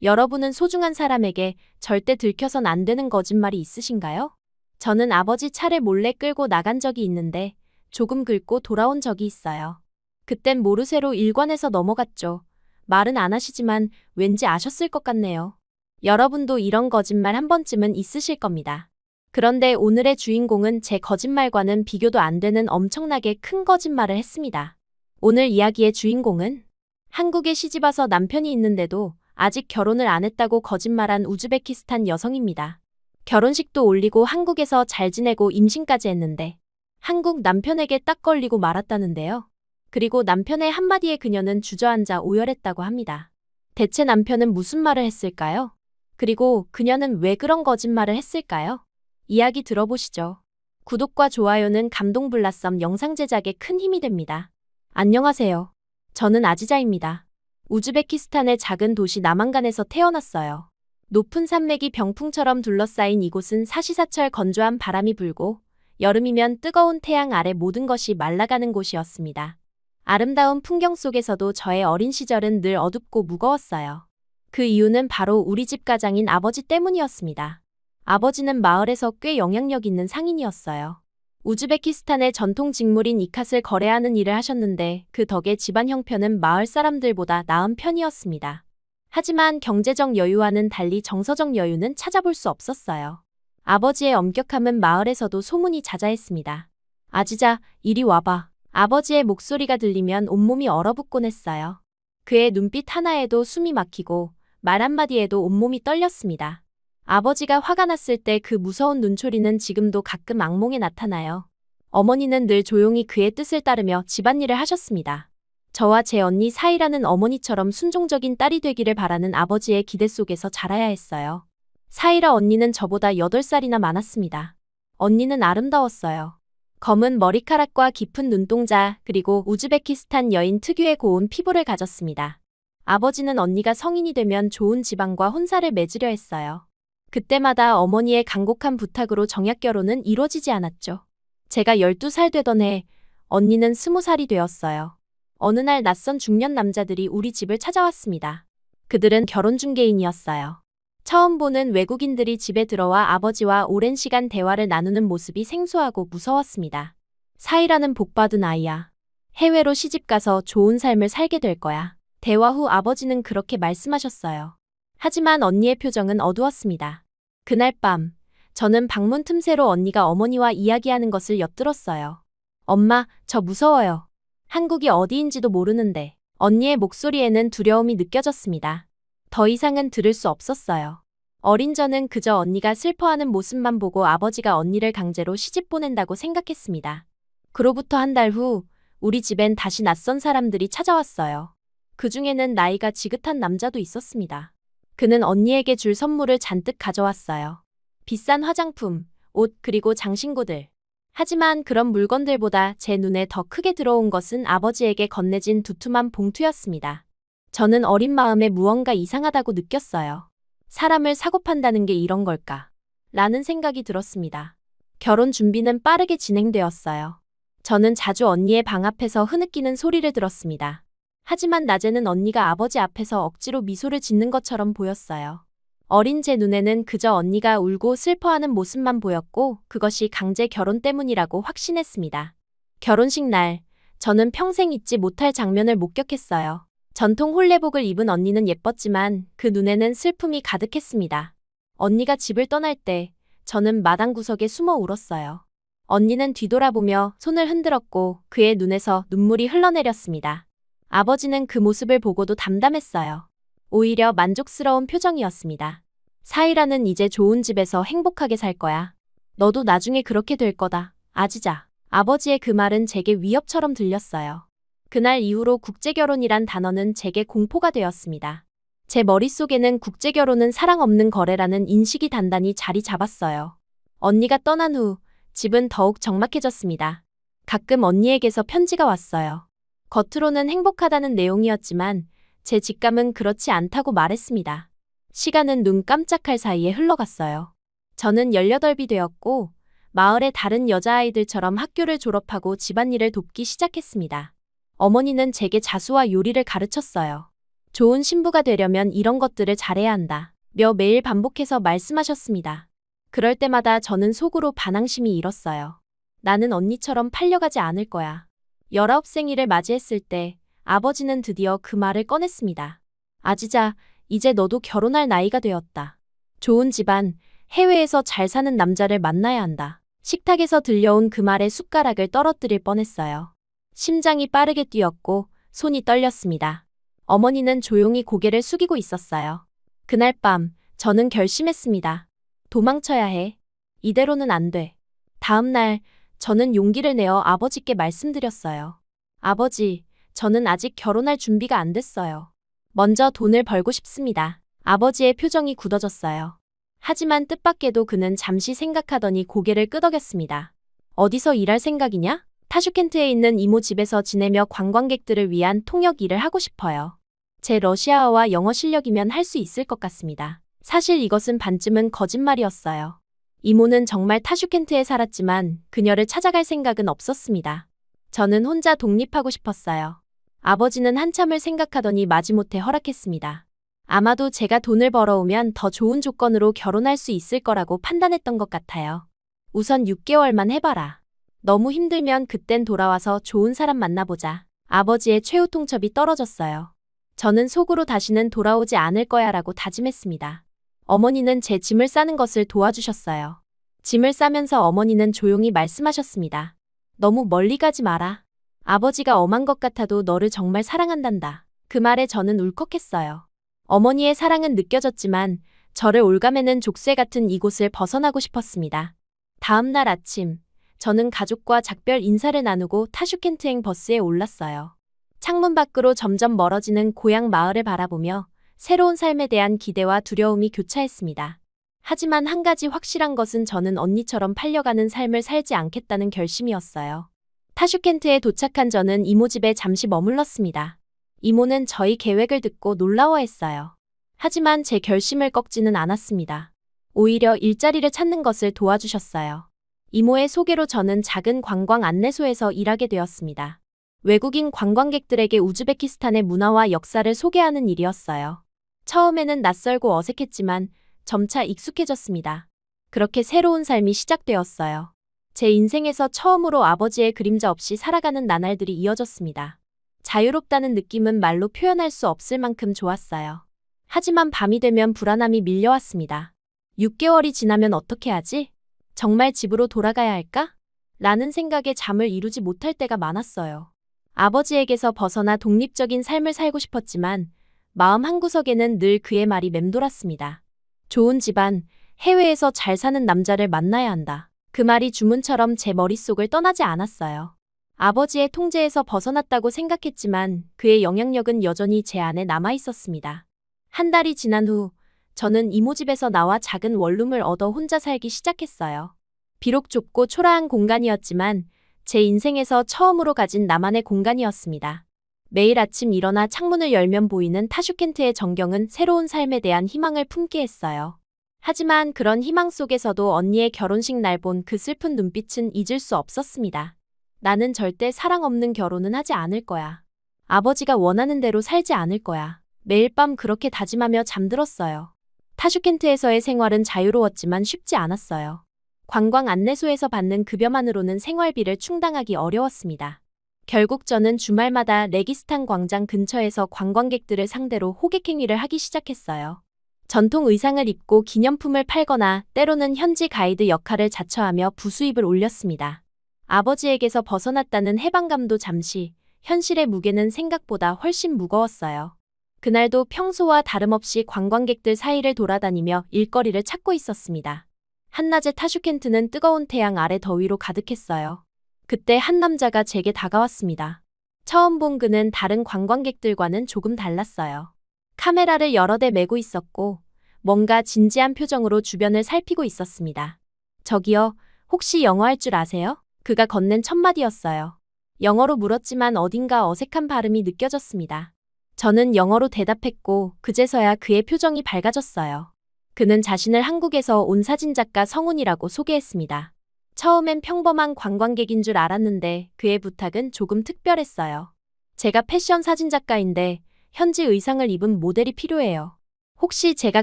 여러분은 소중한 사람에게 절대 들켜선 안 되는 거짓말이 있으신가요? 저는 아버지 차를 몰래 끌고 나간 적이 있는데 조금 긁고 돌아온 적이 있어요. 그땐 모르쇠로 일관해서 넘어갔죠. 말은 안 하시지만 왠지 아셨을 것 같네요. 여러분도 이런 거짓말 한 번쯤은 있으실 겁니다. 그런데 오늘의 주인공은 제 거짓말과는 비교도 안 되는 엄청나게 큰 거짓말을 했습니다. 오늘 이야기의 주인공은 한국에 시집와서 남편이 있는데도 아직 결혼을 안 했다고 거짓말한 우즈베키스탄 여성입니다. 결혼식도 올리고 한국에서 잘 지내고 임신까지 했는데 한국 남편에게 딱 걸리고 말았다는데요. 그리고 남편의 한마디에 그녀는 주저앉아 오열했다고 합니다. 대체 남편은 무슨 말을 했을까요? 그리고 그녀는 왜 그런 거짓말을 했을까요? 이야기 들어보시죠. 구독과 좋아요는 감동블라썸 영상 제작에 큰 힘이 됩니다. 안녕하세요. 저는 아지자입니다. 우즈베키스탄의 작은 도시 나만간에서 태어났어요. 높은 산맥이 병풍처럼 둘러싸인 이곳은 사시사철 건조한 바람이 불고 여름이면 뜨거운 태양 아래 모든 것이 말라가는 곳이었습니다. 아름다운 풍경 속에서도 저의 어린 시절은 늘 어둡고 무거웠어요. 그 이유는 바로 우리 집 가장인 아버지 때문이었습니다. 아버지는 마을에서 꽤 영향력 있는 상인이었어요. 우즈베키스탄의 전통 직물인 이캇을 거래하는 일을 하셨는데 그 덕에 집안 형편은 마을 사람들보다 나은 편이었습니다. 하지만 경제적 여유와는 달리 정서적 여유는 찾아볼 수 없었어요. 아버지의 엄격함은 마을에서도 소문이 자자했습니다. 아지자, 이리 와봐. 아버지의 목소리가 들리면 온몸이 얼어붙곤 했어요. 그의 눈빛 하나에도 숨이 막히고 말 한마디에도 온몸이 떨렸습니다. 아버지가 화가 났을 때 그 무서운 눈초리는 지금도 가끔 악몽에 나타나요. 어머니는 늘 조용히 그의 뜻을 따르며 집안일을 하셨습니다. 저와 제 언니 사이라는 어머니처럼 순종적인 딸이 되기를 바라는 아버지의 기대 속에서 자라야 했어요. 사이라 언니는 저보다 8살이나 많았습니다. 언니는 아름다웠어요. 검은 머리카락과 깊은 눈동자 그리고 우즈베키스탄 여인 특유의 고운 피부를 가졌습니다. 아버지는 언니가 성인이 되면 좋은 집안과 혼사를 맺으려 했어요. 그때마다 어머니의 간곡한 부탁으로 정약 결혼은 이루어지지 않았죠. 제가 12살 되던 해 언니는 20살이 되었어요. 어느 날 낯선 중년 남자들이 우리 집을 찾아왔습니다. 그들은 결혼 중개인이었어요. 처음 보는 외국인들이 집에 들어와 아버지와 오랜 시간 대화를 나누는 모습이 생소하고 무서웠습니다. 사이라는 복받은 아이야. 해외로 시집가서 좋은 삶을 살게 될 거야. 대화 후 아버지는 그렇게 말씀하셨어요. 하지만 언니의 표정은 어두웠습니다. 그날 밤, 저는 방문 틈새로 언니가 어머니와 이야기하는 것을 엿들었어요. 엄마, 저 무서워요. 한국이 어디인지도 모르는데. 언니의 목소리에는 두려움이 느껴졌습니다. 더 이상은 들을 수 없었어요. 어린 저는 그저 언니가 슬퍼하는 모습만 보고 아버지가 언니를 강제로 시집 보낸다고 생각했습니다. 그로부터 한 달 후, 우리 집엔 다시 낯선 사람들이 찾아왔어요. 그 중에는 나이가 지긋한 남자도 있었습니다. 그는 언니에게 줄 선물을 잔뜩 가져왔어요. 비싼 화장품, 옷 그리고 장신구들. 하지만 그런 물건들보다 제 눈에 더 크게 들어온 것은 아버지에게 건네진 두툼한 봉투였습니다. 저는 어린 마음에 무언가 이상하다고 느꼈어요. 사람을 사고 판다는 게 이런 걸까? 라는 생각이 들었습니다. 결혼 준비는 빠르게 진행되었어요. 저는 자주 언니의 방 앞에서 흐느끼는 소리를 들었습니다. 하지만 낮에는 언니가 아버지 앞에서 억지로 미소를 짓는 것처럼 보였어요. 어린 제 눈에는 그저 언니가 울고 슬퍼하는 모습만 보였고 그것이 강제 결혼 때문이라고 확신했습니다. 결혼식 날, 저는 평생 잊지 못할 장면을 목격했어요. 전통 홀레복을 입은 언니는 예뻤지만 그 눈에는 슬픔이 가득했습니다. 언니가 집을 떠날 때 저는 마당 구석에 숨어 울었어요. 언니는 뒤돌아보며 손을 흔들었고 그의 눈에서 눈물이 흘러내렸습니다. 아버지는 그 모습을 보고도 담담했어요. 오히려 만족스러운 표정이었습니다. 사이라는 이제 좋은 집에서 행복하게 살 거야. 너도 나중에 그렇게 될 거다, 아지자. 아버지의 그 말은 제게 위협처럼 들렸어요. 그날 이후로 국제결혼이란 단어는 제게 공포가 되었습니다. 제 머릿속에는 국제결혼은 사랑 없는 거래라는 인식이 단단히 자리 잡았어요. 언니가 떠난 후 집은 더욱 적막해졌습니다. 가끔 언니에게서 편지가 왔어요. 겉으로는 행복하다는 내용이었지만 제 직감은 그렇지 않다고 말했습니다. 시간은 눈 깜짝할 사이에 흘러갔어요. 저는 18이 되었고 마을의 다른 여자아이들처럼 학교를 졸업하고 집안일을 돕기 시작했습니다. 어머니는 제게 자수와 요리를 가르쳤어요. 좋은 신부가 되려면 이런 것들을 잘해야 한다. 며 매일 반복해서 말씀하셨습니다. 그럴 때마다 저는 속으로 반항심이 일었어요. 나는 언니처럼 팔려가지 않을 거야. 19 생일을 맞이했을 때 아버지는 드디어 그 말을 꺼냈습니다. 아지자, 이제 너도 결혼할 나이가 되었다. 좋은 집안, 해외에서 잘 사는 남자를 만나야 한다. 식탁에서 들려온 그 말에 숟가락을 떨어뜨릴 뻔했어요. 심장이 빠르게 뛰었고 손이 떨렸습니다. 어머니는 조용히 고개를 숙이고 있었어요. 그날 밤 저는 결심했습니다. 도망쳐야 해. 이대로는 안 돼. 다음 날 저는 용기를 내어 아버지께 말씀드렸어요. 아버지, 저는 아직 결혼할 준비가 안 됐어요. 먼저 돈을 벌고 싶습니다. 아버지의 표정이 굳어졌어요. 하지만 뜻밖에도 그는 잠시 생각하더니 고개를 끄덕였습니다. 어디서 일할 생각이냐? 타슈켄트에 있는 이모 집에서 지내며 관광객들을 위한 통역 일을 하고 싶어요. 제 러시아어와 영어 실력이면 할 수 있을 것 같습니다. 사실 이것은 반쯤은 거짓말이었어요. 이모는 정말 타슈켄트에 살았지만 그녀를 찾아갈 생각은 없었습니다. 저는 혼자 독립하고 싶었어요. 아버지는 한참을 생각하더니 마지못해 허락했습니다. 아마도 제가 돈을 벌어오면 더 좋은 조건으로 결혼할 수 있을 거라고 판단했던 것 같아요. 우선 6개월만 해봐라. 너무 힘들면 그땐 돌아와서 좋은 사람 만나보자. 아버지의 최후 통첩이 떨어졌어요. 저는 속으로 다시는 돌아오지 않을 거야라고 다짐했습니다. 어머니는 제 짐을 싸는 것을 도와주셨어요. 짐을 싸면서 어머니는 조용히 말씀하셨습니다. 너무 멀리 가지 마라. 아버지가 엄한 것 같아도 너를 정말 사랑한단다. 그 말에 저는 울컥했어요. 어머니의 사랑은 느껴졌지만 저를 올가매는 족쇄 같은 이곳을 벗어나고 싶었습니다. 다음 날 아침, 저는 가족과 작별 인사를 나누고 타슈켄트행 버스에 올랐어요. 창문 밖으로 점점 멀어지는 고향 마을을 바라보며 새로운 삶에 대한 기대와 두려움이 교차했습니다. 하지만 한 가지 확실한 것은 저는 언니처럼 팔려가는 삶을 살지 않겠다는 결심이었어요. 타슈켄트에 도착한 저는 이모 집에 잠시 머물렀습니다. 이모는 저희 계획을 듣고 놀라워했어요. 하지만 제 결심을 꺾지는 않았습니다. 오히려 일자리를 찾는 것을 도와주셨어요. 이모의 소개로 저는 작은 관광 안내소에서 일하게 되었습니다. 외국인 관광객들에게 우즈베키스탄의 문화와 역사를 소개하는 일이었어요. 처음에는 낯설고 어색했지만 점차 익숙해졌습니다. 그렇게 새로운 삶이 시작되었어요. 제 인생에서 처음으로 아버지의 그림자 없이 살아가는 나날들이 이어졌습니다. 자유롭다는 느낌은 말로 표현할 수 없을 만큼 좋았어요. 하지만 밤이 되면 불안함이 밀려왔습니다. 6개월이 지나면 어떻게 하지? 정말 집으로 돌아가야 할까? 라는 생각에 잠을 이루지 못할 때가 많았어요. 아버지에게서 벗어나 독립적인 삶을 살고 싶었지만 마음 한구석에는 늘 그의 말이 맴돌았습니다. 좋은 집안, 해외에서 잘 사는 남자를 만나야 한다. 그 말이 주문처럼 제 머릿속을 떠나지 않았어요. 아버지의 통제에서 벗어났다고 생각했지만 그의 영향력은 여전히 제 안에 남아 있었습니다. 한 달이 지난 후 저는 이모 집에서 나와 작은 원룸을 얻어 혼자 살기 시작했어요. 비록 좁고 초라한 공간이었지만 제 인생에서 처음으로 가진 나만의 공간이었습니다. 매일 아침 일어나 창문을 열면 보이는 타슈켄트의 전경은 새로운 삶에 대한 희망을 품게 했어요. 하지만 그런 희망 속에서도 언니의 결혼식 날 본 그 슬픈 눈빛은 잊을 수 없었습니다. 나는 절대 사랑 없는 결혼은 하지 않을 거야. 아버지가 원하는 대로 살지 않을 거야. 매일 밤 그렇게 다짐하며 잠들었어요. 타슈켄트에서의 생활은 자유로웠지만 쉽지 않았어요. 관광 안내소에서 받는 급여만으로는 생활비를 충당하기 어려웠습니다. 결국 저는 주말마다 레기스탄 광장 근처에서 관광객들을 상대로 호객행위를 하기 시작했어요. 전통 의상을 입고 기념품을 팔거나 때로는 현지 가이드 역할을 자처하며 부수입을 올렸습니다. 아버지에게서 벗어났다는 해방감도 잠시, 현실의 무게는 생각보다 훨씬 무거웠어요. 그날도 평소와 다름없이 관광객들 사이를 돌아다니며 일거리를 찾고 있었습니다. 한낮의 타슈켄트는 뜨거운 태양 아래 더위로 가득했어요. 그때 한 남자가 제게 다가왔습니다. 처음 본 그는 다른 관광객들과는 조금 달랐어요. 카메라를 여러 대 메고 있었고 뭔가 진지한 표정으로 주변을 살피고 있었습니다. 저기요, 혹시 영어 할 줄 아세요? 그가 건넨 첫 마디였어요. 영어로 물었지만 어딘가 어색한 발음이 느껴졌습니다. 저는 영어로 대답했고 그제서야 그의 표정이 밝아졌어요. 그는 자신을 한국에서 온 사진작가 성훈이라고 소개했습니다. 처음엔 평범한 관광객인 줄 알았는데 그의 부탁은 조금 특별했어요. 제가 패션 사진작가인데 현지 의상을 입은 모델이 필요해요. 혹시 제가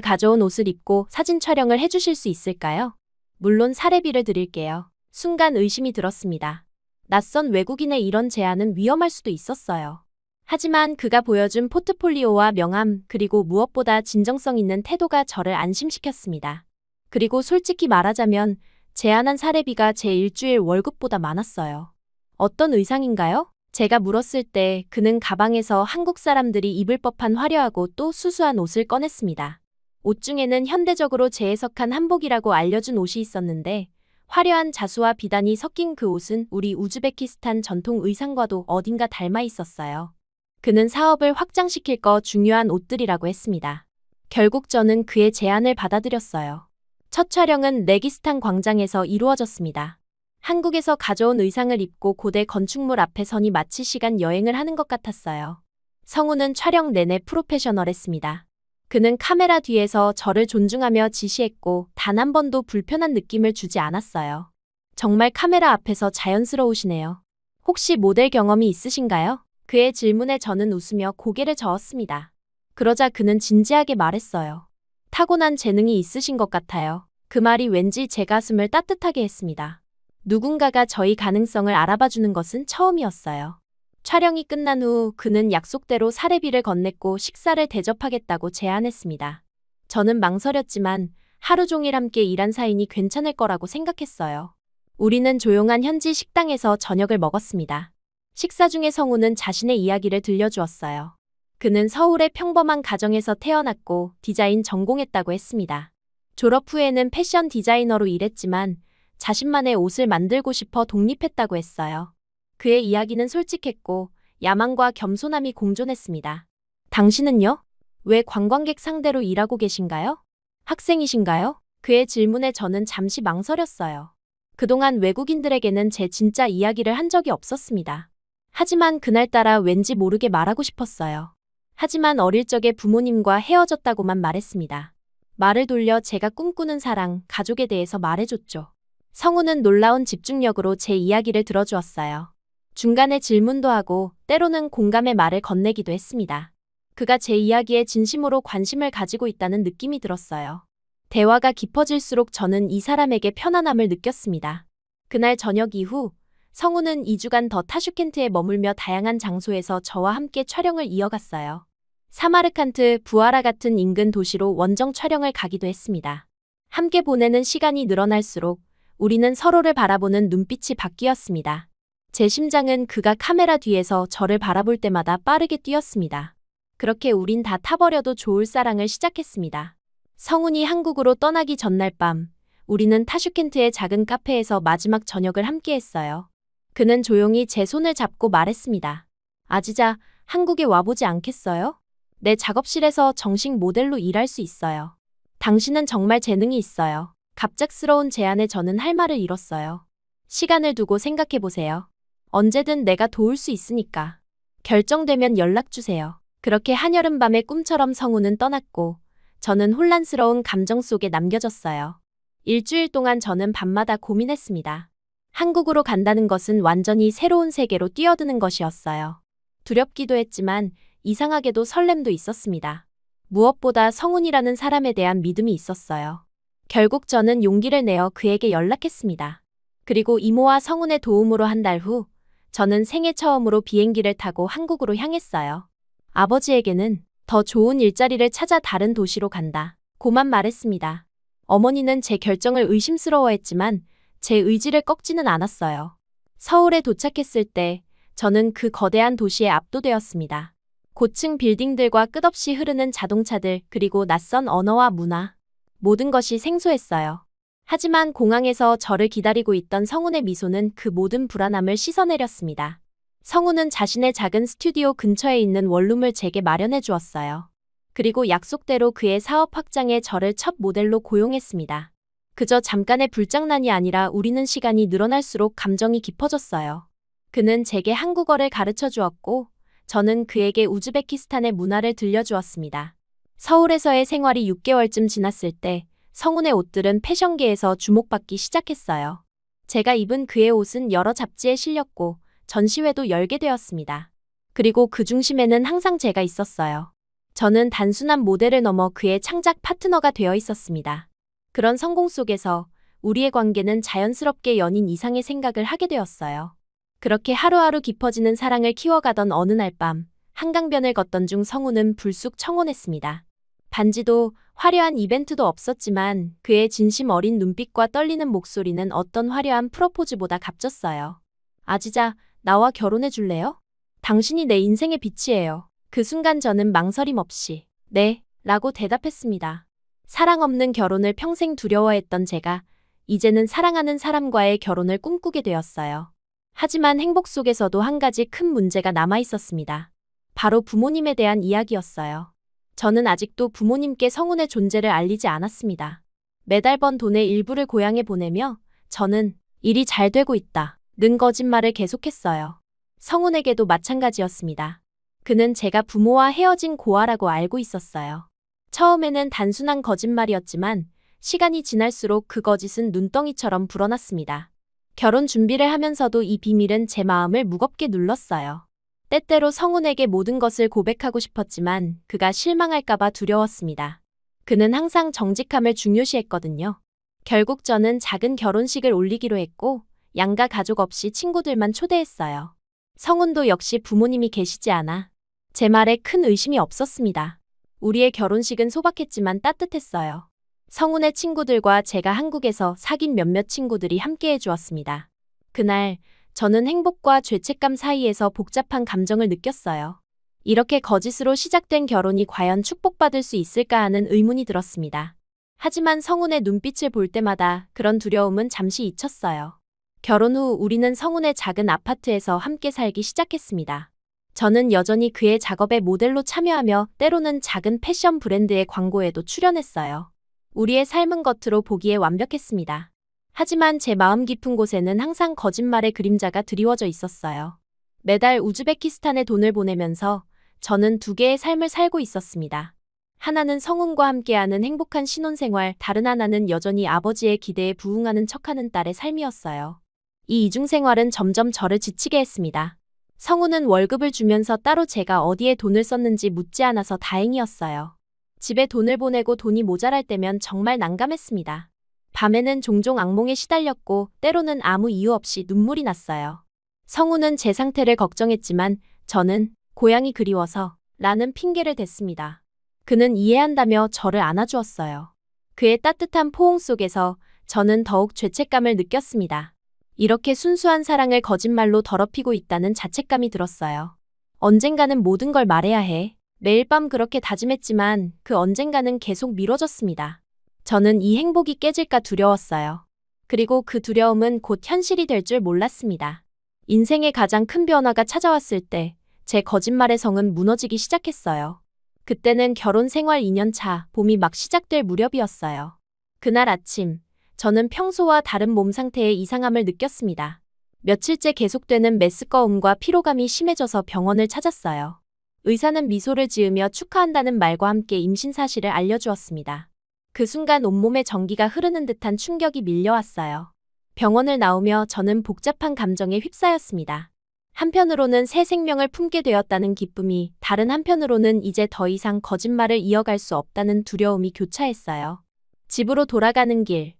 가져온 옷을 입고 사진 촬영을 해주실 수 있을까요? 물론 사례비를 드릴게요. 순간 의심이 들었습니다. 낯선 외국인의 이런 제안은 위험할 수도 있었어요. 하지만 그가 보여준 포트폴리오와 명함, 그리고 무엇보다 진정성 있는 태도가 저를 안심시켰습니다. 그리고 솔직히 말하자면 제안한 사례비가 제 일주일 월급보다 많았어요. 어떤 의상인가요? 제가 물었을 때 그는 가방에서 한국 사람들이 입을 법한 화려하고 또 수수한 옷을 꺼냈습니다. 옷 중에는 현대적으로 재해석한 한복이라고 알려준 옷이 있었는데 화려한 자수와 비단이 섞인 그 옷은 우리 우즈베키스탄 전통 의상과도 어딘가 닮아 있었어요. 그는 사업을 확장시킬 거 중요한 옷들이라고 했습니다. 결국 저는 그의 제안을 받아들였어요. 첫 촬영은 레기스탄 광장에서 이루어졌습니다. 한국에서 가져온 의상을 입고 고대 건축물 앞에 서니 마치 시간 여행을 하는 것 같았어요. 성우는 촬영 내내 프로페셔널했습니다. 그는 카메라 뒤에서 저를 존중하며 지시했고 단 한 번도 불편한 느낌을 주지 않았어요. 정말 카메라 앞에서 자연스러우시네요. 혹시 모델 경험이 있으신가요? 그의 질문에 저는 웃으며 고개를 저었습니다. 그러자 그는 진지하게 말했어요. 타고난 재능이 있으신 것 같아요. 그 말이 왠지 제 가슴을 따뜻하게 했습니다. 누군가가 저희 가능성을 알아봐주는 것은 처음이었어요. 촬영이 끝난 후 그는 약속대로 사례비를 건넸고 식사를 대접하겠다고 제안했습니다. 저는 망설였지만 하루 종일 함께 일한 사이니 괜찮을 거라고 생각했어요. 우리는 조용한 현지 식당에서 저녁을 먹었습니다. 식사 중에 성우는 자신의 이야기를 들려주었어요. 그는 서울의 평범한 가정에서 태어났고 디자인 전공했다고 했습니다. 졸업 후에는 패션 디자이너로 일했지만 자신만의 옷을 만들고 싶어 독립했다고 했어요. 그의 이야기는 솔직했고 야망과 겸손함이 공존했습니다. 당신은요? 왜 관광객 상대로 일하고 계신가요? 학생이신가요? 그의 질문에 저는 잠시 망설였어요. 그동안 외국인들에게는 제 진짜 이야기를 한 적이 없었습니다. 하지만 그날따라 왠지 모르게 말하고 싶었어요. 하지만 어릴 적에 부모님과 헤어졌다고만 말했습니다. 말을 돌려 제가 꿈꾸는 사랑, 가족에 대해서 말해줬죠. 성우는 놀라운 집중력으로 제 이야기를 들어주었어요. 중간에 질문도 하고 때로는 공감의 말을 건네기도 했습니다. 그가 제 이야기에 진심으로 관심을 가지고 있다는 느낌이 들었어요. 대화가 깊어질수록 저는 이 사람에게 편안함을 느꼈습니다. 그날 저녁 이후 성우는 2주간 더 타슈켄트에 머물며 다양한 장소에서 저와 함께 촬영을 이어갔어요. 사마르칸트, 부하라 같은 인근 도시로 원정 촬영을 가기도 했습니다. 함께 보내는 시간이 늘어날수록 우리는 서로를 바라보는 눈빛이 바뀌었습니다. 제 심장은 그가 카메라 뒤에서 저를 바라볼 때마다 빠르게 뛰었습니다. 그렇게 우린 다 타버려도 좋을 사랑을 시작했습니다. 성훈이 한국으로 떠나기 전날 밤, 우리는 타슈켄트의 작은 카페에서 마지막 저녁을 함께 했어요. 그는 조용히 제 손을 잡고 말했습니다. 아지자, 한국에 와보지 않겠어요? 내 작업실에서 정식 모델로 일할 수 있어요. 당신은 정말 재능이 있어요. 갑작스러운 제안에 저는 할 말을 잃었어요. 시간을 두고 생각해보세요. 언제든 내가 도울 수 있으니까. 결정되면 연락주세요. 그렇게 한여름밤의 꿈처럼 성우는 떠났고 저는 혼란스러운 감정 속에 남겨졌어요. 일주일 동안 저는 밤마다 고민했습니다. 한국으로 간다는 것은 완전히 새로운 세계로 뛰어드는 것이었어요. 두렵기도 했지만 이상하게도 설렘도 있었습니다. 무엇보다 성훈이라는 사람에 대한 믿음이 있었어요. 결국 저는 용기를 내어 그에게 연락했습니다. 그리고 이모와 성훈의 도움으로 한 달 후 저는 생애 처음으로 비행기를 타고 한국으로 향했어요. 아버지에게는 더 좋은 일자리를 찾아 다른 도시로 간다 고만 말했습니다. 어머니는 제 결정을 의심스러워했지만 제 의지를 꺾지는 않았어요. 서울에 도착했을 때 저는 그 거대한 도시에 압도되었습니다. 고층 빌딩들과 끝없이 흐르는 자동차들, 그리고 낯선 언어와 문화. 모든 것이 생소했어요. 하지만 공항에서 저를 기다리고 있던 성훈의 미소는 그 모든 불안함을 씻어내렸습니다. 성훈은 자신의 작은 스튜디오 근처에 있는 원룸을 제게 마련해 주었어요. 그리고 약속대로 그의 사업 확장에 저를 첫 모델로 고용했습니다. 그저 잠깐의 불장난이 아니라 우리는 시간이 늘어날수록 감정이 깊어졌어요. 그는 제게 한국어를 가르쳐 주었고 저는 그에게 우즈베키스탄의 문화를 들려주었습니다. 서울에서의 생활이 6개월쯤 지났을 때 성훈의 옷들은 패션계에서 주목받기 시작했어요. 제가 입은 그의 옷은 여러 잡지에 실렸고 전시회도 열게 되었습니다. 그리고 그 중심에는 항상 제가 있었어요. 저는 단순한 모델을 넘어 그의 창작 파트너가 되어 있었습니다. 그런 성공 속에서 우리의 관계는 자연스럽게 연인 이상의 생각을 하게 되었어요. 그렇게 하루하루 깊어지는 사랑을 키워가던 어느 날 밤, 한강변을 걷던 중 성우는 불쑥 청혼했습니다. 반지도 화려한 이벤트도 없었지만 그의 진심 어린 눈빛과 떨리는 목소리는 어떤 화려한 프로포즈보다 값졌어요. 아지자, 나와 결혼해 줄래요? 당신이 내 인생의 빛이에요. 그 순간 저는 망설임 없이 네, 라고 대답했습니다. 사랑 없는 결혼을 평생 두려워했던 제가 이제는 사랑하는 사람과의 결혼을 꿈꾸게 되었어요. 하지만 행복 속에서도 한 가지 큰 문제가 남아 있었습니다. 바로 부모님에 대한 이야기였어요. 저는 아직도 부모님께 성운의 존재를 알리지 않았습니다. 매달 번 돈의 일부를 고향에 보내며 저는 일이 잘 되고 있다 는 거짓말을 계속했어요. 성운에게도 마찬가지였습니다. 그는 제가 부모와 헤어진 고아라고 알고 있었어요. 처음에는 단순한 거짓말이었지만 시간이 지날수록 그 거짓은 눈덩이처럼 불어났습니다. 결혼 준비를 하면서도 이 비밀은 제 마음을 무겁게 눌렀어요. 때때로 성운에게 모든 것을 고백하고 싶었지만 그가 실망할까봐 두려웠습니다. 그는 항상 정직함을 중요시했거든요. 결국 저는 작은 결혼식을 올리기로 했고 양가 가족 없이 친구들만 초대했어요. 성운도 역시 부모님이 계시지 않아 제 말에 큰 의심이 없었습니다. 우리의 결혼식은 소박했지만 따뜻했어요. 성운의 친구들과 제가 한국에서 사귄 몇몇 친구들이 함께해 주었습니다. 그날 저는 행복과 죄책감 사이에서 복잡한 감정을 느꼈어요. 이렇게 거짓으로 시작된 결혼이 과연 축복받을 수 있을까 하는 의문이 들었습니다. 하지만 성운의 눈빛을 볼 때마다 그런 두려움은 잠시 잊혔어요. 결혼 후 우리는 성운의 작은 아파트에서 함께 살기 시작했습니다. 저는 여전히 그의 작업에 모델로 참여하며 때로는 작은 패션 브랜드의 광고에도 출연했어요. 우리의 삶은 겉으로 보기에 완벽했습니다. 하지만 제 마음 깊은 곳에는 항상 거짓말의 그림자가 드리워져 있었어요. 매달 우즈베키스탄에 돈을 보내면서 저는 두 개의 삶을 살고 있었습니다. 하나는 성운과 함께하는 행복한 신혼생활, 다른 하나는 여전히 아버지의 기대에 부응하는 척하는 딸의 삶이었어요. 이 이중생활은 점점 저를 지치게 했습니다. 성운은 월급을 주면서 따로 제가 어디에 돈을 썼는지 묻지 않아서 다행이었어요. 집에 돈을 보내고 돈이 모자랄 때면 정말 난감했습니다. 밤에는 종종 악몽에 시달렸고 때로는 아무 이유 없이 눈물이 났어요. 성운은 제 상태를 걱정했지만 저는 고향이 그리워서 라는 핑계를 댔습니다. 그는 이해한다며 저를 안아주었어요. 그의 따뜻한 포옹 속에서 저는 더욱 죄책감을 느꼈습니다. 이렇게 순수한 사랑을 거짓말로 더럽히고 있다는 자책감이 들었어요. 언젠가는 모든 걸 말해야 해. 매일 밤 그렇게 다짐했지만 그 언젠가는 계속 미뤄졌습니다. 저는 이 행복이 깨질까 두려웠어요. 그리고 그 두려움은 곧 현실이 될 줄 몰랐습니다. 인생의 가장 큰 변화가 찾아왔을 때 제 거짓말의 성은 무너지기 시작했어요. 그때는 결혼 생활 2년 차, 봄이 막 시작될 무렵이었어요. 그날 아침, 저는 평소와 다른 몸 상태의 이상함을 느꼈습니다. 며칠째 계속되는 메스꺼움과 피로감이 심해져서 병원을 찾았어요. 의사는 미소를 지으며 축하한다는 말과 함께 임신 사실을 알려주었습니다. 그 순간 온몸에 전기가 흐르는 듯한 충격이 밀려왔어요. 병원을 나오며 저는 복잡한 감정에 휩싸였습니다. 한편으로는 새 생명을 품게 되었다는 기쁨이, 다른 한편으로는 이제 더 이상 거짓말을 이어갈 수 없다는 두려움이 교차했어요. 집으로 돌아가는 길,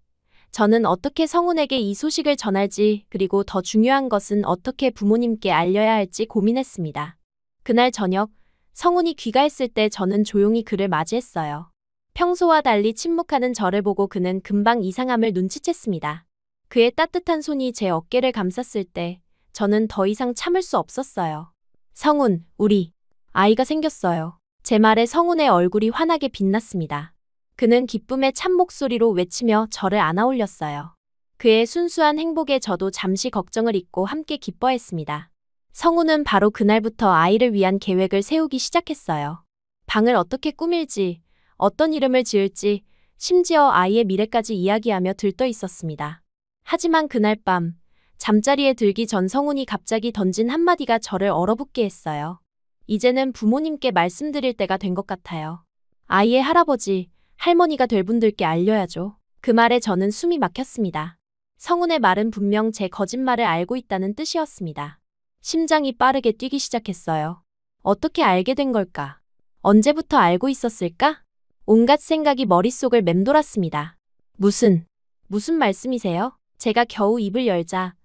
저는 어떻게 성운에게 이 소식을 전할지, 그리고 더 중요한 것은 어떻게 부모님께 알려야 할지 고민했습니다. 그날 저녁, 성운이 귀가했을 때 저는 조용히 그를 맞이했어요. 평소와 달리 침묵하는 저를 보고 그는 금방 이상함을 눈치챘습니다. 그의 따뜻한 손이 제 어깨를 감쌌을 때 저는 더 이상 참을 수 없었어요. 성운, 우리 아이가 생겼어요. 제 말에 성운의 얼굴이 환하게 빛났습니다. 그는 기쁨의 찬 목소리로 외치며 저를 안아올렸어요. 그의 순수한 행복에 저도 잠시 걱정을 잊고 함께 기뻐했습니다. 성운은 바로 그날부터 아이를 위한 계획을 세우기 시작했어요. 방을 어떻게 꾸밀지, 어떤 이름을 지을지, 심지어 아이의 미래까지 이야기하며 들떠 있었습니다. 하지만 그날 밤, 잠자리에 들기 전 성운이 갑자기 던진 한마디가 저를 얼어붙게 했어요. 이제는 부모님께 말씀드릴 때가 된 것 같아요. 아이의 할아버지, 할머니가 될 분들께 알려야죠. 그 말에 저는 숨이 막혔습니다. 성운의 말은 분명 제 거짓말을 알고 있다는 뜻이었습니다. 심장이 빠르게 뛰기 시작했어요. 어떻게 알게 된 걸까? 언제부터 알고 있었을까? 온갖 생각이 머릿속을 맴돌았습니다. 무슨 말씀이세요? 제가 겨우 입을 열자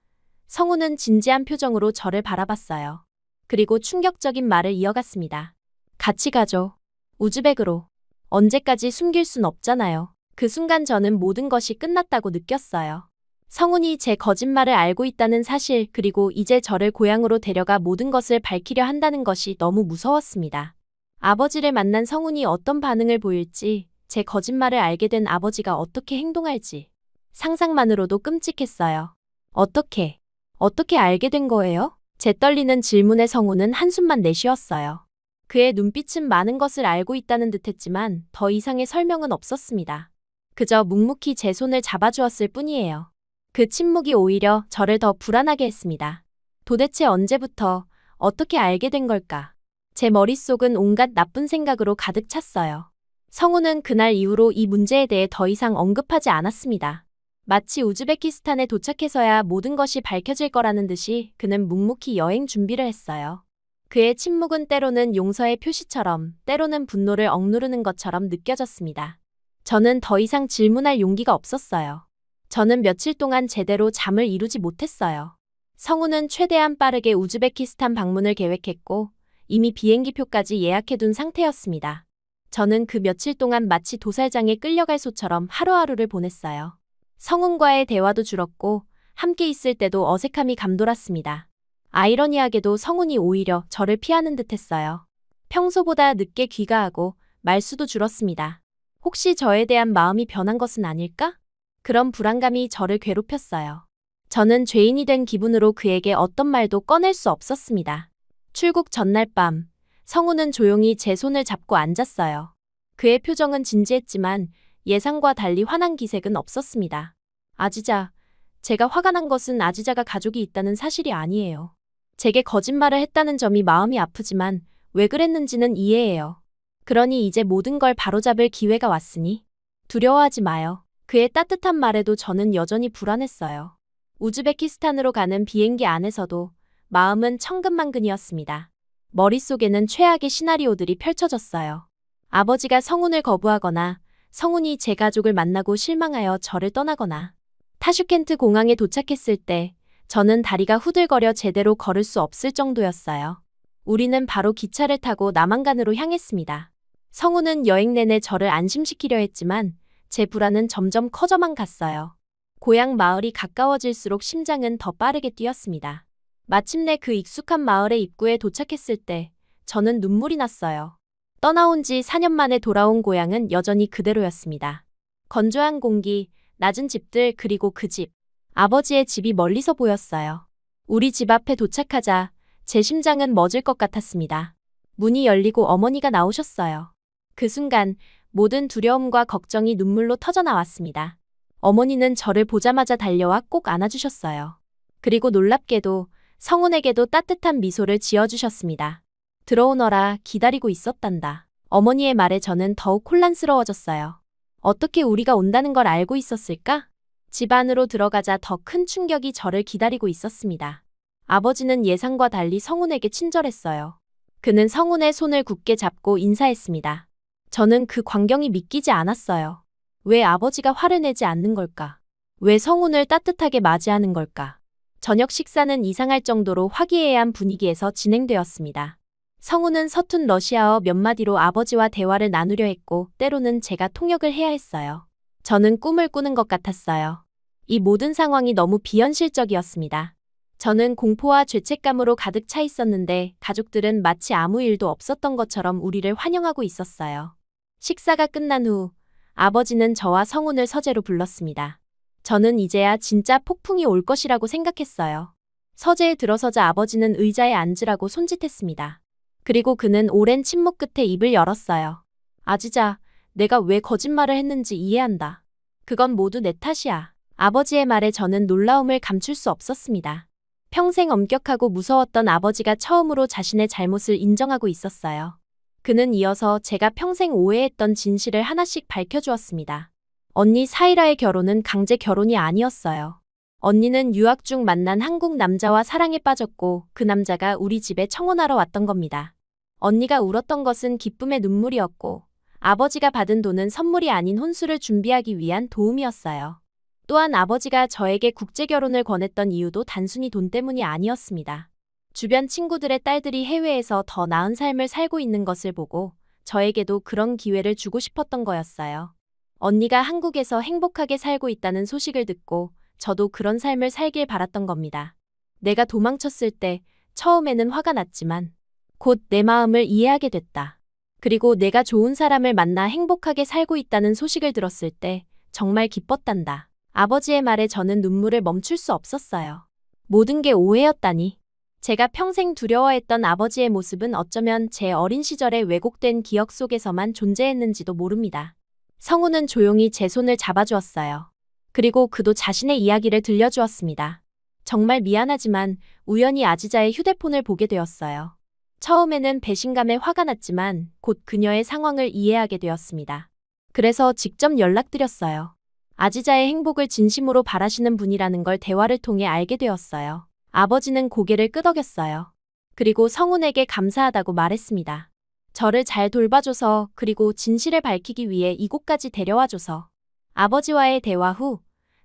성우는 진지한 표정으로 저를 바라봤어요. 그리고 충격적인 말을 이어갔습니다. 같이 가죠. 우즈벡으로. 언제까지 숨길 순 없잖아요. 그 순간 저는 모든 것이 끝났다고 느꼈어요. 성훈이 제 거짓말을 알고 있다는 사실, 그리고 이제 저를 고향으로 데려가 모든 것을 밝히려 한다는 것이 너무 무서웠습니다. 아버지를 만난 성훈이 어떤 반응을 보일지, 제 거짓말을 알게 된 아버지가 어떻게 행동할지 상상만으로도 끔찍했어요. 어떻게 알게 된 거예요? 제 떨리는 질문에 성훈은 한숨만 내쉬었어요. 그의 눈빛은 많은 것을 알고 있다는 듯했지만 더 이상의 설명은 없었습니다. 그저 묵묵히 제 손을 잡아주었을 뿐이에요. 그 침묵이 오히려 저를 더 불안하게 했습니다. 도대체 언제부터, 어떻게 알게 된 걸까? 제 머릿속은 온갖 나쁜 생각으로 가득 찼어요. 성우는 그날 이후로 이 문제에 대해 더 이상 언급하지 않았습니다. 마치 우즈베키스탄에 도착해서야 모든 것이 밝혀질 거라는 듯이 그는 묵묵히 여행 준비를 했어요. 그의 침묵은 때로는 용서의 표시처럼, 때로는 분노를 억누르는 것처럼 느껴졌습니다. 저는 더 이상 질문할 용기가 없었어요. 저는 며칠 동안 제대로 잠을 이루지 못했어요. 성우는 최대한 빠르게 우즈베키스탄 방문을 계획했고 이미 비행기표까지 예약해둔 상태였습니다. 저는 그 며칠 동안 마치 도살장에 끌려갈 소처럼 하루하루를 보냈어요. 성훈과의 대화도 줄었고 함께 있을 때도 어색함이 감돌았습니다. 아이러니하게도 성훈이 오히려 저를 피하는 듯했어요. 평소보다 늦게 귀가하고 말수도 줄었습니다. 혹시 저에 대한 마음이 변한 것은 아닐까? 그런 불안감이 저를 괴롭혔어요. 저는 죄인이 된 기분으로 그에게 어떤 말도 꺼낼 수 없었습니다. 출국 전날 밤, 성훈은 조용히 제 손을 잡고 앉았어요. 그의 표정은 진지했지만 예상과 달리 화난 기색은 없었습니다. 아지자, 제가 화가 난 것은 아지자가 가족이 있다는 사실이 아니에요. 제게 거짓말을 했다는 점이 마음이 아프지만 왜 그랬는지는 이해해요. 그러니 이제 모든 걸 바로잡을 기회가 왔으니 두려워하지 마요. 그의 따뜻한 말에도 저는 여전히 불안했어요. 우즈베키스탄으로 가는 비행기 안에서도 마음은 천근만근이었습니다. 머릿속에는 최악의 시나리오들이 펼쳐졌어요. 아버지가 성훈을 거부하거나 성훈이 제 가족을 만나고 실망하여 저를 떠나거나 타슈켄트 공항에 도착했을 때 저는 다리가 후들거려 제대로 걸을 수 없을 정도였어요. 우리는 바로 기차를 타고 남한간으로 향했습니다. 성훈은 여행 내내 저를 안심시키려 했지만 제 불안은 점점 커져만 갔어요. 고향 마을이 가까워질수록 심장은 더 빠르게 뛰었습니다. 마침내 그 익숙한 마을의 입구에 도착했을 때 저는 눈물이 났어요. 떠나온 지 4년 만에 돌아온 고향은 여전히 그대로였습니다. 건조한 공기, 낮은 집들, 그리고 그 집. 아버지의 집이 멀리서 보였어요. 우리 집 앞에 도착하자 제 심장은 멎을 것 같았습니다. 문이 열리고 어머니가 나오셨어요. 그 순간 모든 두려움과 걱정이 눈물로 터져나왔습니다. 어머니는 저를 보자마자 달려와 꼭 안아주셨어요. 그리고 놀랍게도 성훈에게도 따뜻한 미소를 지어주셨습니다. 들어오너라, 기다리고 있었단다. 어머니의 말에 저는 더욱 혼란스러워졌어요. 어떻게 우리가 온다는 걸 알고 있었을까? 집 안으로 들어가자 더 큰 충격이 저를 기다리고 있었습니다. 아버지는 예상과 달리 성훈에게 친절했어요. 그는 성훈의 손을 굳게 잡고 인사했습니다. 저는 그 광경이 믿기지 않았어요. 왜 아버지가 화를 내지 않는 걸까? 왜 성훈을 따뜻하게 맞이하는 걸까? 저녁 식사는 이상할 정도로 화기애애한 분위기에서 진행되었습니다. 성훈은 서툰 러시아어 몇 마디로 아버지와 대화를 나누려 했고 때로는 제가 통역을 해야 했어요. 저는 꿈을 꾸는 것 같았어요. 이 모든 상황이 너무 비현실적이었습니다. 저는 공포와 죄책감으로 가득 차 있었는데 가족들은 마치 아무 일도 없었던 것처럼 우리를 환영하고 있었어요. 식사가 끝난 후 아버지는 저와 성훈을 서재로 불렀습니다. 저는 이제야 진짜 폭풍이 올 것이라고 생각했어요. 서재에 들어서자 아버지는 의자에 앉으라고 손짓했습니다. 그리고 그는 오랜 침묵 끝에 입을 열었어요. 아지자, 내가 왜 거짓말을 했는지 이해한다. 그건 모두 내 탓이야. 아버지의 말에 저는 놀라움을 감출 수 없었습니다. 평생 엄격하고 무서웠던 아버지가 처음으로 자신의 잘못을 인정하고 있었어요. 그는 이어서 제가 평생 오해했던 진실을 하나씩 밝혀주었습니다. 언니 사이라의 결혼은 강제 결혼이 아니었어요. 언니는 유학 중 만난 한국 남자와 사랑에 빠졌고 그 남자가 우리 집에 청혼하러 왔던 겁니다. 언니가 울었던 것은 기쁨의 눈물이었고, 아버지가 받은 돈은 선물이 아닌 혼수를 준비하기 위한 도움이었어요. 또한 아버지가 저에게 국제결혼을 권했던 이유도 단순히 돈 때문이 아니었습니다. 주변 친구들의 딸들이 해외에서 더 나은 삶을 살고 있는 것을 보고 저에게도 그런 기회를 주고 싶었던 거였어요. 언니가 한국에서 행복하게 살고 있다는 소식을 듣고 저도 그런 삶을 살길 바랐던 겁니다. 내가 도망쳤을 때 처음에는 화가 났지만 곧 내 마음을 이해하게 됐다. 그리고 내가 좋은 사람을 만나 행복하게 살고 있다는 소식을 들었을 때 정말 기뻤단다. 아버지의 말에 저는 눈물을 멈출 수 없었어요. 모든 게 오해였다니. 제가 평생 두려워했던 아버지의 모습은 어쩌면 제 어린 시절의 왜곡된 기억 속에서만 존재했는지도 모릅니다. 성우는 조용히 제 손을 잡아주었어요. 그리고 그도 자신의 이야기를 들려주었습니다. 정말 미안하지만 우연히 아지자의 휴대폰을 보게 되었어요. 처음에는 배신감에 화가 났지만 곧 그녀의 상황을 이해하게 되었습니다. 그래서 직접 연락드렸어요. 아지자의 행복을 진심으로 바라시는 분이라는 걸 대화를 통해 알게 되었어요. 아버지는 고개를 끄덕였어요. 그리고 성훈에게 감사하다고 말했습니다. 저를 잘 돌봐줘서 그리고 진실을 밝히기 위해 이곳까지 데려와줘서. 아버지와의 대화 후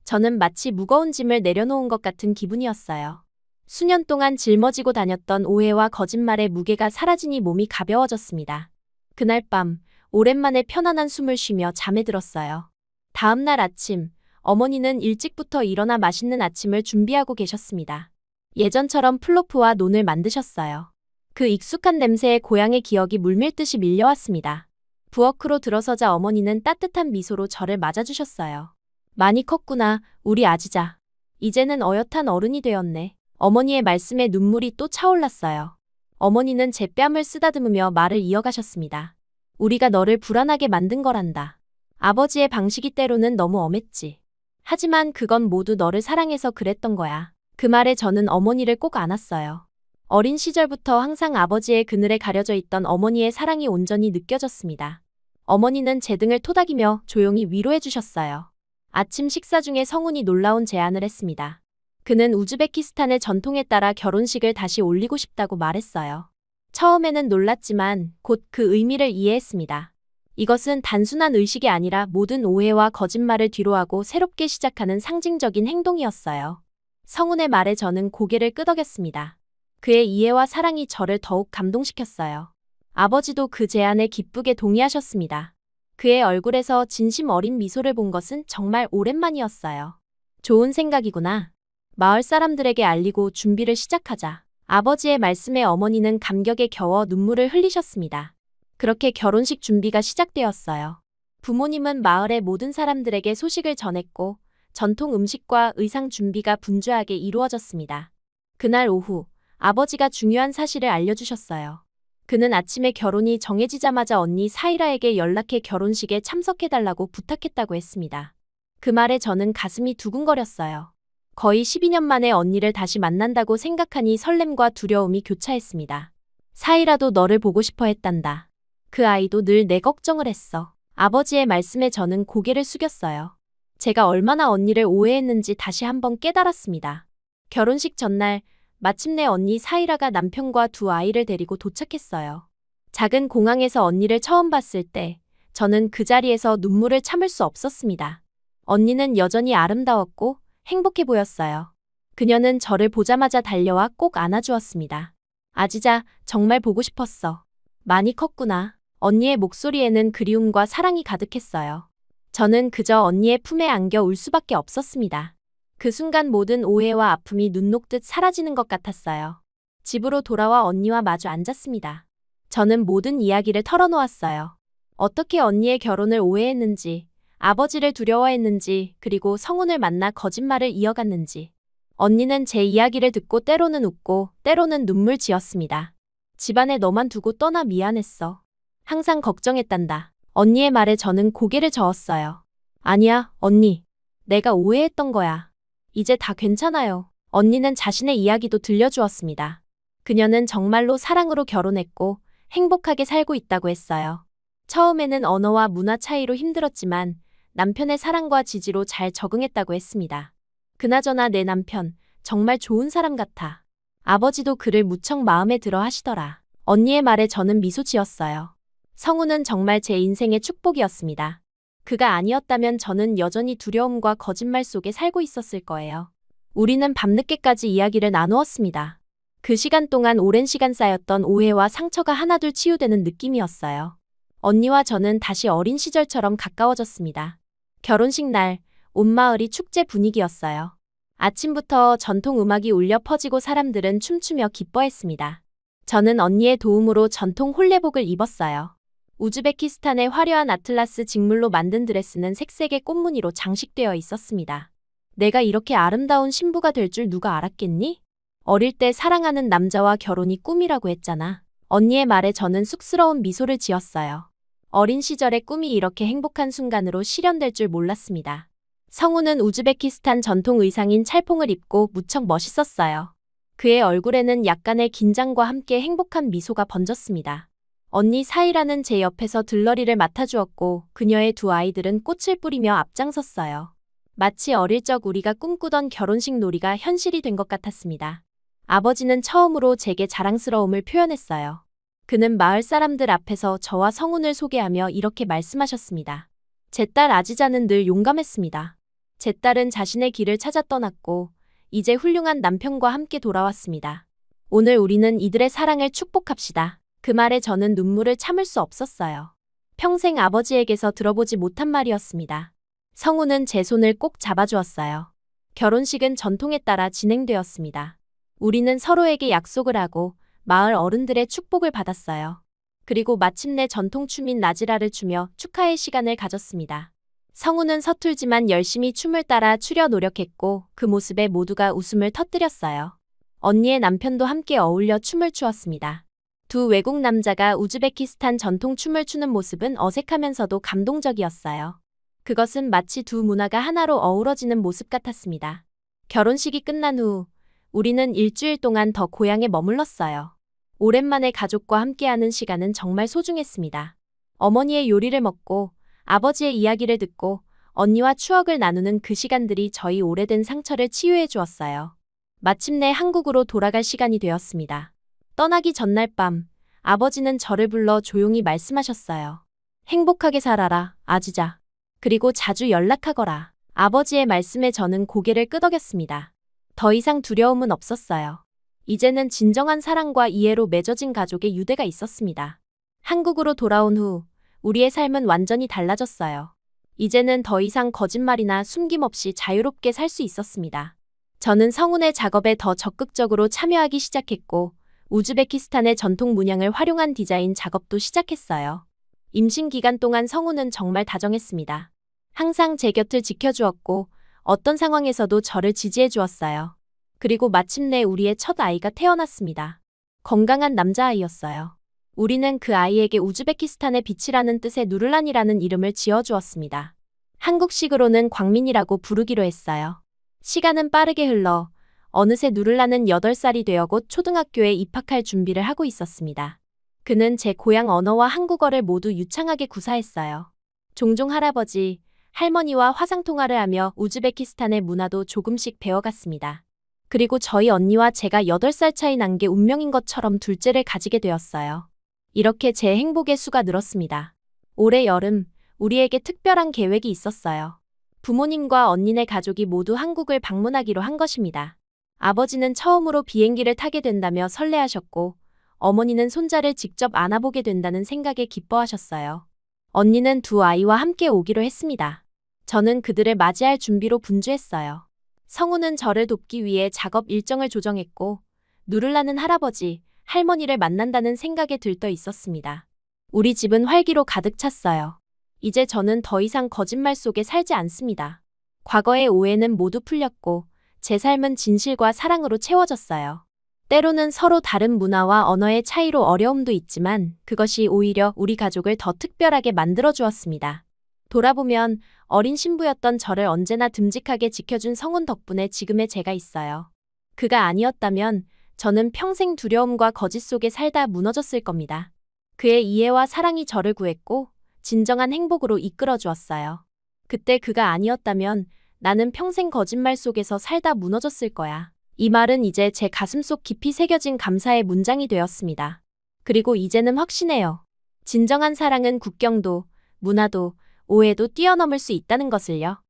저는 마치 무거운 짐을 내려놓은 것 같은 기분이었어요. 수년 동안 짊어지고 다녔던 오해와 거짓말의 무게가 사라지니 몸이 가벼워졌습니다. 그날 밤 오랜만에 편안한 숨을 쉬며 잠에 들었어요. 다음 날 아침 어머니는 일찍부터 일어나 맛있는 아침을 준비하고 계셨습니다. 예전처럼 플로프와 논을 만드셨어요. 그 익숙한 냄새에 고향의 기억이 물밀듯이 밀려왔습니다. 부엌으로 들어서자 어머니는 따뜻한 미소로 저를 맞아주셨어요. 많이 컸구나, 우리 아지자. 이제는 어엿한 어른이 되었네. 어머니의 말씀에 눈물이 또 차올랐어요. 어머니는 제 뺨을 쓰다듬으며 말을 이어가셨습니다. 우리가 너를 불안하게 만든 거란다. 아버지의 방식이 때로는 너무 엄했지. 하지만 그건 모두 너를 사랑해서 그랬던 거야. 그 말에 저는 어머니를 꼭 안았어요. 어린 시절부터 항상 아버지의 그늘에 가려져 있던 어머니의 사랑이 온전히 느껴졌습니다. 어머니는 제 등을 토닥이며 조용히 위로해 주셨어요. 아침 식사 중에 성훈이 놀라운 제안을 했습니다. 그는 우즈베키스탄의 전통에 따라 결혼식을 다시 올리고 싶다고 말했어요. 처음에는 놀랐지만 곧 그 의미를 이해했습니다. 이것은 단순한 의식이 아니라 모든 오해와 거짓말을 뒤로하고 새롭게 시작하는 상징적인 행동이었어요. 성훈의 말에 저는 고개를 끄덕였습니다. 그의 이해와 사랑이 저를 더욱 감동시켰어요. 아버지도 그 제안에 기쁘게 동의하셨습니다. 그의 얼굴에서 진심 어린 미소를 본 것은 정말 오랜만이었어요. 좋은 생각이구나. 마을 사람들에게 알리고 준비를 시작하자. 아버지의 말씀에 어머니는 감격에 겨워 눈물을 흘리셨습니다. 그렇게 결혼식 준비가 시작되었어요. 부모님은 마을의 모든 사람들에게 소식을 전했고 전통 음식과 의상 준비가 분주하게 이루어졌습니다. 그날 오후 아버지가 중요한 사실을 알려주셨어요. 그는 아침에 결혼이 정해지자마자 언니 사이라에게 연락해 결혼식에 참석해달라고 부탁했다고 했습니다. 그 말에 저는 가슴이 두근거렸어요. 거의 12년 만에 언니를 다시 만난다고 생각하니 설렘과 두려움이 교차했습니다. 사이라도 너를 보고 싶어 했단다. 그 아이도 늘 내 걱정을 했어. 아버지의 말씀에 저는 고개를 숙였어요. 제가 얼마나 언니를 오해했는지 다시 한번 깨달았습니다. 결혼식 전날 마침내 언니 사이라가 남편과 두 아이를 데리고 도착했어요. 작은 공항에서 언니를 처음 봤을 때 저는 그 자리에서 눈물을 참을 수 없었습니다. 언니는 여전히 아름다웠고 행복해 보였어요. 그녀는 저를 보자마자 달려와 꼭 안아주었습니다. 아지자, 정말 보고 싶었어. 많이 컸구나. 언니의 목소리에는 그리움과 사랑이 가득했어요. 저는 그저 언니의 품에 안겨 울 수밖에 없었습니다. 그 순간 모든 오해와 아픔이 눈 녹듯 사라지는 것 같았어요. 집으로 돌아와 언니와 마주 앉았습니다. 저는 모든 이야기를 털어놓았어요. 어떻게 언니의 결혼을 오해했는지, 아버지를 두려워했는지, 그리고 성훈을 만나 거짓말을 이어갔는지. 언니는 제 이야기를 듣고 때로는 웃고 때로는 눈물 지었습니다. 집안에 너만 두고 떠나 미안했어. 항상 걱정했단다. 언니의 말에 저는 고개를 저었어요. 아니야, 언니. 내가 오해했던 거야. 이제 다 괜찮아요. 언니는 자신의 이야기도 들려주었습니다. 그녀는 정말로 사랑으로 결혼했고 행복하게 살고 있다고 했어요. 처음에는 언어와 문화 차이로 힘들었지만 남편의 사랑과 지지로 잘 적응했다고 했습니다. 그나저나 내 남편, 정말 좋은 사람 같아. 아버지도 그를 무척 마음에 들어 하시더라. 언니의 말에 저는 미소 지었어요. 성우는 정말 제 인생의 축복이었습니다. 그가 아니었다면 저는 여전히 두려움과 거짓말 속에 살고 있었을 거예요. 우리는 밤늦게까지 이야기를 나누었습니다. 그 시간 동안 오랜 시간 쌓였던 오해와 상처가 하나둘 치유되는 느낌이었어요. 언니와 저는 다시 어린 시절처럼 가까워졌습니다. 결혼식 날, 온 마을이 축제 분위기였어요. 아침부터 전통 음악이 울려 퍼지고 사람들은 춤추며 기뻐했습니다. 저는 언니의 도움으로 전통 홀레복을 입었어요. 우즈베키스탄의 화려한 아틀라스 직물로 만든 드레스는 색색의 꽃무늬로 장식되어 있었습니다. 내가 이렇게 아름다운 신부가 될 줄 누가 알았겠니? 어릴 때 사랑하는 남자와 결혼이 꿈이라고 했잖아. 언니의 말에 저는 쑥스러운 미소를 지었어요. 어린 시절의 꿈이 이렇게 행복한 순간으로 실현될 줄 몰랐습니다. 성우는 우즈베키스탄 전통 의상인 찰퐁을 입고 무척 멋있었어요. 그의 얼굴에는 약간의 긴장과 함께 행복한 미소가 번졌습니다. 언니 사이라는 제 옆에서 들러리를 맡아주었고 그녀의 두 아이들은 꽃을 뿌리며 앞장섰어요. 마치 어릴 적 우리가 꿈꾸던 결혼식 놀이가 현실이 된 것 같았습니다. 아버지는 처음으로 제게 자랑스러움을 표현했어요. 그는 마을 사람들 앞에서 저와 성운을 소개하며 이렇게 말씀하셨습니다. 제 딸 아지자는 늘 용감했습니다. 제 딸은 자신의 길을 찾아 떠났고 이제 훌륭한 남편과 함께 돌아왔습니다. 오늘 우리는 이들의 사랑을 축복합시다. 그 말에 저는 눈물을 참을 수 없었어요. 평생 아버지에게서 들어보지 못한 말이었습니다. 성우는 제 손을 꼭 잡아주었어요. 결혼식은 전통에 따라 진행되었습니다. 우리는 서로에게 약속을 하고 마을 어른들의 축복을 받았어요. 그리고 마침내 전통춤인 나지라를 추며 축하의 시간을 가졌습니다. 성우는 서툴지만 열심히 춤을 따라 추려 노력했고 그 모습에 모두가 웃음을 터뜨렸어요. 언니의 남편도 함께 어울려 춤을 추었습니다. 두 외국 남자가 우즈베키스탄 전통 춤을 추는 모습은 어색하면서도 감동적이었어요. 그것은 마치 두 문화가 하나로 어우러지는 모습 같았습니다. 결혼식이 끝난 후 우리는 일주일 동안 더 고향에 머물렀어요. 오랜만에 가족과 함께하는 시간은 정말 소중했습니다. 어머니의 요리를 먹고 아버지의 이야기를 듣고 언니와 추억을 나누는 그 시간들이 저희 오래된 상처를 치유해 주었어요. 마침내 한국으로 돌아갈 시간이 되었습니다. 떠나기 전날 밤, 아버지는 저를 불러 조용히 말씀하셨어요. 행복하게 살아라, 아지자. 그리고 자주 연락하거라. 아버지의 말씀에 저는 고개를 끄덕였습니다. 더 이상 두려움은 없었어요. 이제는 진정한 사랑과 이해로 맺어진 가족의 유대가 있었습니다. 한국으로 돌아온 후 우리의 삶은 완전히 달라졌어요. 이제는 더 이상 거짓말이나 숨김 없이 자유롭게 살 수 있었습니다. 저는 성운의 작업에 더 적극적으로 참여하기 시작했고 우즈베키스탄의 전통 문양을 활용한 디자인 작업도 시작했어요. 임신 기간 동안 성운은 정말 다정했습니다. 항상 제 곁을 지켜주었고 어떤 상황에서도 저를 지지해 주었어요. 그리고 마침내 우리의 첫 아이가 태어났습니다. 건강한 남자아이였어요. 우리는 그 아이에게 우즈베키스탄의 빛이라는 뜻의 누를란이라는 이름을 지어주었습니다. 한국식으로는 광민이라고 부르기로 했어요. 시간은 빠르게 흘러 어느새 누를란은 8살이 되어 곧 초등학교에 입학할 준비를 하고 있었습니다. 그는 제 고향 언어와 한국어를 모두 유창하게 구사했어요. 종종 할아버지, 할머니와 화상통화를 하며 우즈베키스탄의 문화도 조금씩 배워갔습니다. 그리고 저희 언니와 제가 8살 차이 난 게 운명인 것처럼 둘째를 가지게 되었어요. 이렇게 제 행복의 수가 늘었습니다. 올해 여름, 우리에게 특별한 계획이 있었어요. 부모님과 언니네 가족이 모두 한국을 방문하기로 한 것입니다. 아버지는 처음으로 비행기를 타게 된다며 설레하셨고, 어머니는 손자를 직접 안아보게 된다는 생각에 기뻐하셨어요. 언니는 두 아이와 함께 오기로 했습니다. 저는 그들을 맞이할 준비로 분주했어요. 성우는 저를 돕기 위해 작업 일정을 조정했고, 누를라는 할아버지, 할머니를 만난다는 생각에 들떠 있었습니다. 우리 집은 활기로 가득 찼어요. 이제 저는 더 이상 거짓말 속에 살지 않습니다. 과거의 오해는 모두 풀렸고 제 삶은 진실과 사랑으로 채워졌어요. 때로는 서로 다른 문화와 언어의 차이로 어려움도 있지만 그것이 오히려 우리 가족을 더 특별하게 만들어 주었습니다. 돌아보면 어린 신부였던 저를 언제나 듬직하게 지켜준 성운 덕분에 지금의 제가 있어요. 그가 아니었다면 저는 평생 두려움과 거짓 속에 살다 무너졌을 겁니다. 그의 이해와 사랑이 저를 구했고 진정한 행복으로 이끌어 주었어요. 그때 그가 아니었다면 나는 평생 거짓말 속에서 살다 무너졌을 거야. 이 말은 이제 제 가슴속 깊이 새겨진 감사의 문장이 되었습니다. 그리고 이제는 확신해요. 진정한 사랑은 국경도, 문화도, 오해도 뛰어넘을 수 있다는 것을요.